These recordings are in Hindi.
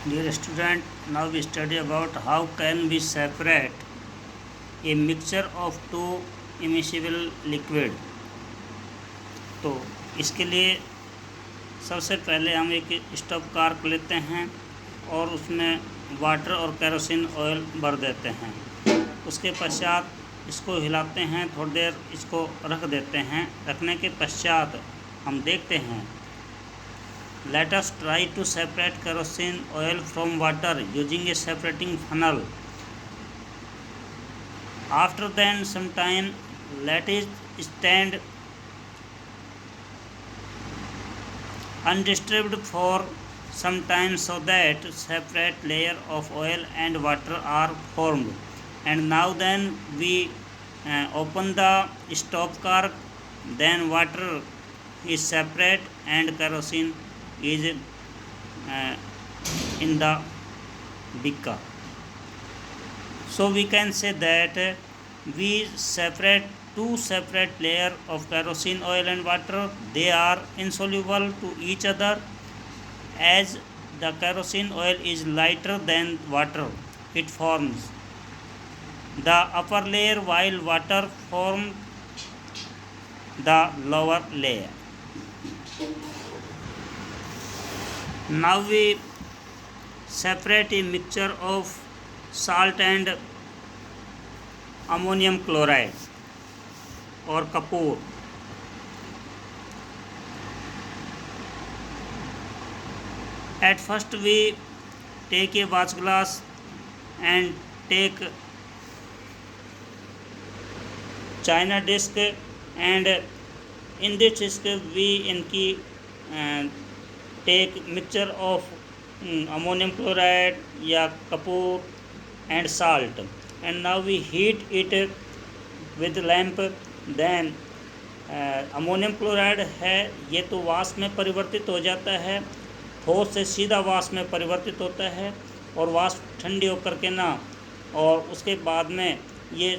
Dear student, now we study about how can we separate a mixture of two immiscible liquid। तो इसके लिए सबसे पहले हम एक स्टोव कार्क लेते हैं और उसमें वाटर और केरोसिन ऑयल भर देते हैं। उसके पश्चात इसको हिलाते हैं, थोड़ी देर इसको रख देते हैं। रखने के पश्चात हम देखते हैं, let us try to separate kerosene oil from water using a separating funnel. After then some time, let it stand undisturbed for some time so that separate layer of oil and water are formed. And now then we open the stove cork, then water is separate and kerosene is in the beaker. So we can say that we separate two separate layer of kerosene oil and water. They are insoluble to each other. As the kerosene oil is lighter than water, it forms the upper layer while water forms the lower layer. Now we separate a mixture of salt and ammonium chloride or kapoor. At first we take a watch glass and take china disc, and in this disc we take mixture of ammonium chloride या kapoor and salt, and now we heat it with lamp. Then ammonium chloride है ये तो वाष्प में परिवर्तित हो जाता है, ठोस से सीधा वाष्प में परिवर्तित होता है और वाष्प ठंडी होकर के ना, और उसके बाद में ये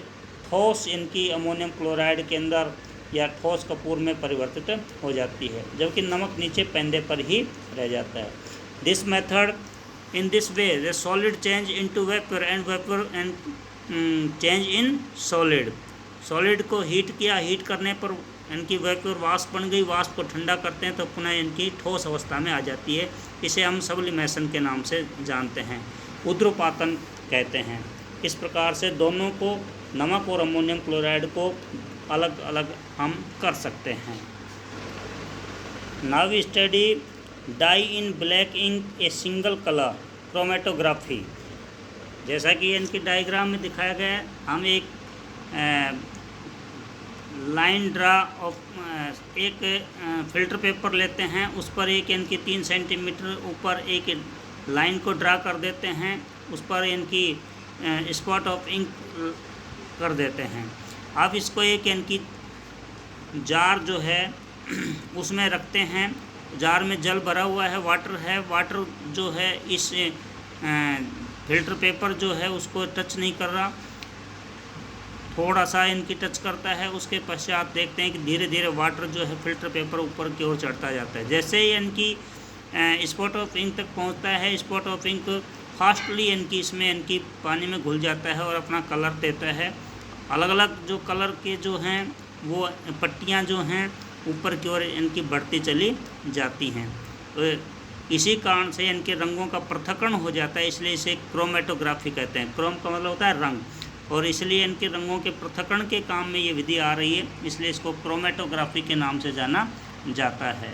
ठोस इनकी अमोनियम क्लोराइड के अंदर या ठोस कपूर में परिवर्तित हो जाती है, जबकि नमक नीचे पेंदे पर ही रह जाता है। This method, in this way the solid change into vapour and change in solid. Solid को हीट किया, हीट करने पर इनकी वेपर वाष्प बन गई, वाष्प को ठंडा करते हैं तो पुनः इनकी ठोस अवस्था में आ जाती है। इसे हम सब्लिमेशन के नाम से जानते हैं, ऊर्ध्वपातन कहते हैं। इस प्रकार से दोनों को, नमक और अमोनियम क्लोराइड को अलग अलग हम कर सकते हैं। Now we study dye in black ink a single colour chromatography. जैसा कि इनकी डायग्राम में दिखाया गया है, हम एक लाइन ड्रा ऑफ एक फिल्टर पेपर लेते हैं, उस पर एक इनकी 3 सेंटीमीटर ऊपर एक लाइन को ड्रा कर देते हैं, उस पर इनकी स्पॉट ऑफ इंक कर देते हैं। अब इसको एक इनकी जार जो है उसमें रखते हैं। जार में जल भरा हुआ है, वाटर है। वाटर जो है इस फिल्टर पेपर जो है उसको टच नहीं कर रहा, थोड़ा सा इनकी टच करता है। उसके पश्चात देखते हैं कि धीरे धीरे वाटर जो है फिल्टर पेपर ऊपर की ओर चढ़ता जाता है। जैसे ही इनकी स्पॉट ऑफ इंक तक पहुंचता है, स्पॉट ऑफ इंक फास्टली इनकी पानी में घुल जाता है और अपना कलर देता है। अलग अलग जो कलर के जो हैं वो पट्टियाँ जो हैं ऊपर की ओर इनकी बढ़ती चली जाती हैं। तो इसी कारण से इनके रंगों का पृथक्करण हो जाता है, इसलिए इसे क्रोमेटोग्राफी कहते हैं। क्रोम का मतलब होता है रंग, और इसलिए इनके रंगों के पृथक्करण के काम में ये विधि आ रही है, इसलिए इसको क्रोमेटोग्राफी के नाम से जाना जाता है।